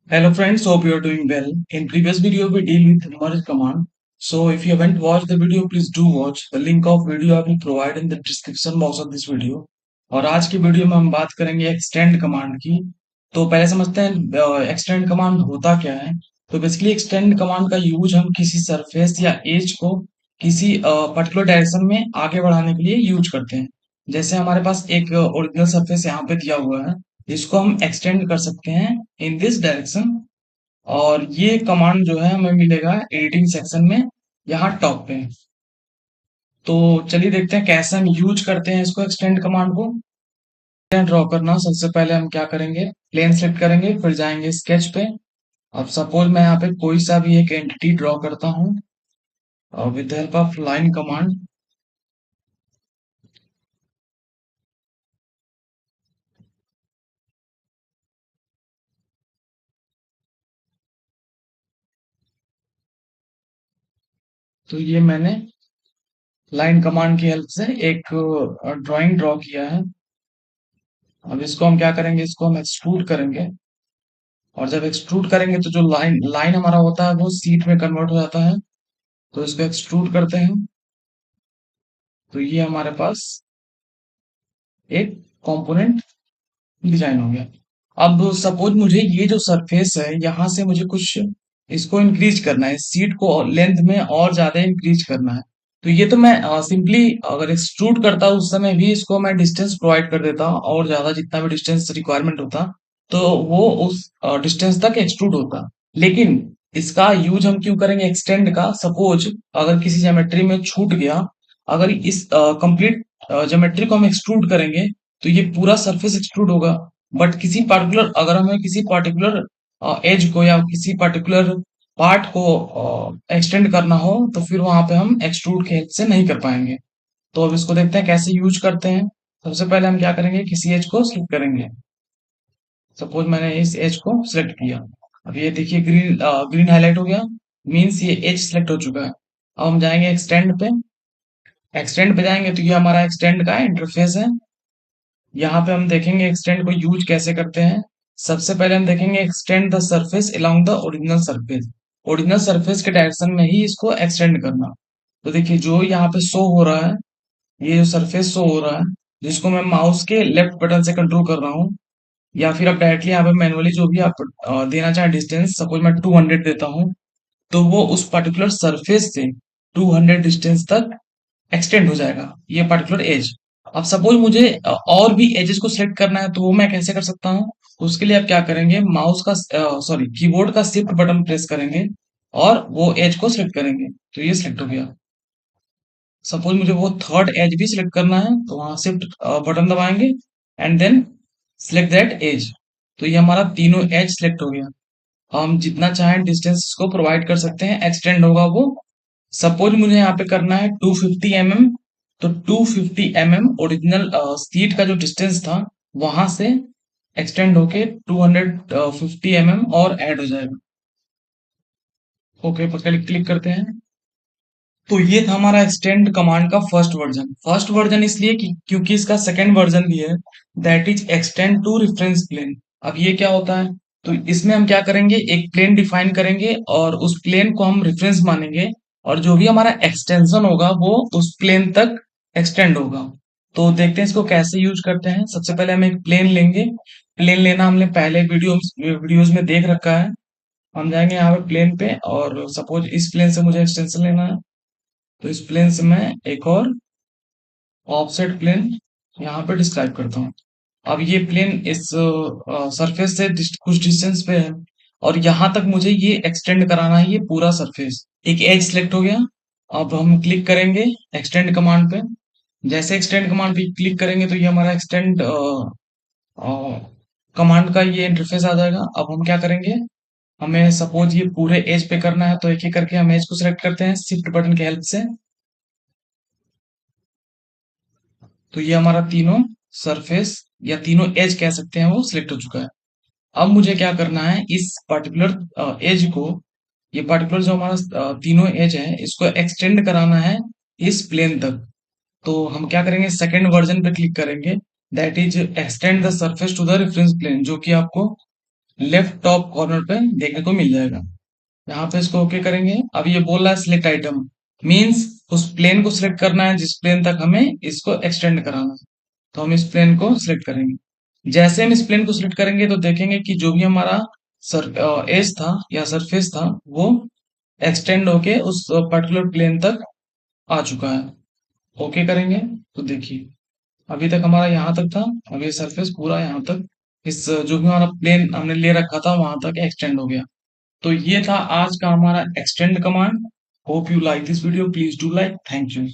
Hello friends, hope you are doing well. In previous video we deal with merge command. So if you haven't watched the video, please do watch. The link of video I will provide in the description box of this video. और आज की video में हम बात करेंगे extend command की। तो पहले समझते हैं एक्सटेंड कमांड होता क्या है। तो बेसिकली एक्सटेंड कमांड का यूज हम किसी सरफेस या एज को किसी पर्टिकुलर डायरेक्शन में आगे बढ़ाने के लिए यूज करते हैं। जैसे हमारे पास एक ओरिजिनल सरफेस यहाँ पे दिया हुआ है, इसको हम एक्सटेंड कर सकते हैं इन दिस डायरेक्शन। और ये कमांड जो है हमें मिलेगा एडिटिंग सेक्शन में, यहाँ टॉप पे। तो चलिए देखते हैं कैसे हम यूज करते हैं इसको, एक्सटेंड कमांड को। ड्रॉ करना, सबसे पहले हम क्या करेंगे, प्लेन सेलेक्ट करेंगे, फिर जाएंगे स्केच पे। अब सपोज मैं यहाँ पे कोई सा भी एक एंटिटी ड्रॉ करता हूँ with help of line command. तो ये मैंने लाइन कमांड की हेल्प से एक ड्राइंग ड्रॉ किया है। अब इसको हम क्या करेंगे, इसको हम एक्सट्रूड करेंगे। और जब एक्सट्रूड करेंगे तो जो लाइन लाइन हमारा होता है वो सीट में कन्वर्ट हो जाता है। तो इसको एक्सट्रूड करते हैं। तो ये हमारे पास एक कंपोनेंट डिजाइन हो गया। अब सपोज मुझे ये जो सरफेस है, यहाँ से मुझे कुछ इसको इंक्रीज करना है, सीट को लेंथ में और ज्यादा इंक्रीज करना है। तो ये तो मैं सिंपली अगर एक्सट्रूड करता उस समय भी इसको मैं डिस्टेंस प्रोवाइड कर देता, और ज्यादा जितना भी डिस्टेंस रिक्वायरमेंट होता तो वो उस डिस्टेंस तक एक्सट्रूड होता। लेकिन इसका यूज हम क्यों करेंगे एक्सटेंड का। सपोज अगर किसी ज्योमेट्री में छूट गया, अगर इस कंप्लीट ज्योमेट्री को हम एक्सट्रूड करेंगे तो ये पूरा सरफेस एक्सट्रूड होगा। बट किसी पर्टिकुलर, अगर हमें किसी पर्टिकुलर एज को या किसी पर्टिकुलर पार्ट को एक्सटेंड करना हो तो फिर वहां पे हम एक्सट्रूड के हेल्प से नहीं कर पाएंगे। तो अब इसको देखते हैं कैसे यूज करते हैं। सबसे पहले हम क्या करेंगे, किसी एज को सिलेक्ट करेंगे। सपोज मैंने इस एज को सिलेक्ट किया। अब ये देखिए ग्रीन ग्रीन हाईलाइट हो गया, मीन्स ये एज सिलेक्ट हो चुका है। अब हम जाएंगे एक्सटेंड पे। एक्सटेंड पे जाएंगे तो ये हमारा एक्सटेंड का इंटरफेस है। यहाँ पे हम देखेंगे एक्सटेंड को यूज कैसे करते हैं। सबसे पहले हम देखेंगे extend the surface along the original surface. Original surface के डायरेक्शन में ही इसको एक्सटेंड करना। तो देखिए जो यहाँ पे शो हो रहा है, ये जो सरफेस शो हो रहा है, जिसको मैं माउस के लेफ्ट बटन से कंट्रोल कर रहा हूँ, या फिर आप डायरेक्टली यहाँ पे मैनुअली जो भी आप देना चाहें डिस्टेंस, सपोज मैं 200 देता हूँ, तो वो उस पर्टिकुलर सरफेस से 200 डिस्टेंस तक एक्सटेंड हो जाएगा ये पर्टिकुलर एज। अब सपोज मुझे और भी एजेस को सिलेक्ट करना है तो वो मैं कैसे कर सकता हूँ। उसके लिए आप क्या करेंगे, माउस का सॉरी कीबोर्ड का शिफ्ट बटन प्रेस करेंगे और वो एज को सिलेक्ट करेंगे, तो ये सिलेक्ट हो गया। सपोज मुझे वो थर्ड एज भी सिलेक्ट करना है तो वहां शिफ्ट बटन दबाएंगे and then select that edge. तो ये हमारा तीनों एज सिलेक्ट हो गया। हम जितना चाहें डिस्टेंस को प्रोवाइड कर सकते हैं, एक्सटेंड होगा वो। सपोज मुझे यहाँ पे करना है 250 mm, तो 250 mm ओरिजिनल सीट का जो डिस्टेंस था वहां से एक्सटेंड होके 250 mm और ऐड हो जाएगा। ओके पर क्लिक करते हैं। तो ये था हमारा एक्सटेंड कमांड का फर्स्ट वर्जन। फर्स्ट वर्जन इसलिए कि क्योंकि इसका सेकंड वर्जन भी है, that is extend to reference plane. अब ये क्या होता है, तो इसमें हम क्या करेंगे, एक प्लेन डिफाइन करेंगे और उस प्लेन को हम रेफरेंस मानेंगे, और जो भी हमारा एक्सटेंशन होगा वो उस प्लेन तक एक्सटेंड होगा। तो देखते हैं इसको कैसे यूज करते हैं। सबसे पहले हम एक प्लेन लेंगे। प्लेन लेना हमने पहले वीडियोस में देख रखा है। हम जाएंगे यहाँ पे प्लेन पे, और सपोज इस प्लेन से मुझे एक्सटेंशन लेना है, तो इस प्लेन से मैं एक और ऑफसेट प्लेन यहाँ पे डिस्क्राइब करता हूँ। अब ये प्लेन इस सरफेस से कुछ डिस्टेंस पे है, और यहाँ तक मुझे ये एक्सटेंड कराना है, ये पूरा सरफेस। एक एज सिलेक्ट हो गया। अब हम क्लिक करेंगे एक्सटेंड कमांड पे। जैसे एक्सटेंड कमांड पे क्लिक करेंगे तो ये हमारा एक्सटेंड कमांड का ये इंटरफेस आ जाएगा। अब हम क्या करेंगे, हमें सपोज ये पूरे एज पे करना है, तो एक एक करके हम एज को सिलेक्ट करते हैं शिफ्ट बटन की हेल्प से। तो ये हमारा तीनों सरफेस या तीनों एज कह सकते हैं वो सिलेक्ट हो चुका है। अब मुझे क्या करना है, इस पर्टिकुलर एज को, ये पर्टिकुलर जो हमारा तीनों एज है, इसको एक्सटेंड कराना है इस प्लेन तक। तो हम क्या करेंगे, सेकंड वर्जन पे क्लिक करेंगे, that is extend the surface to the reference plane, जो कि आपको लेफ्ट टॉप कॉर्नर पे देखने को मिल जाएगा। यहाँ पे इसको ओके करेंगे। अब ये बोल रहा है सिलेक्ट आइटम, मीन्स उस प्लेन को सिलेक्ट करना है जिस प्लेन तक हमें इसको एक्सटेंड कराना है। तो हम इस प्लेन को सिलेक्ट करेंगे। जैसे हम इस प्लेन को सिलेक्ट करेंगे तो देखेंगे कि जो भी हमारा एज था या सरफेस था वो एक्सटेंड होके उस पर्टिकुलर प्लेन तक आ चुका है। ओके करेंगे तो देखिए अभी तक हमारा यहाँ तक था, अब ये सरफेस पूरा यहाँ तक इस जो भी हमारा प्लेन हमने ले रखा था वहां तक एक्सटेंड हो गया। तो ये था आज का हमारा extend command. Hope you like this video, please do like, thank you.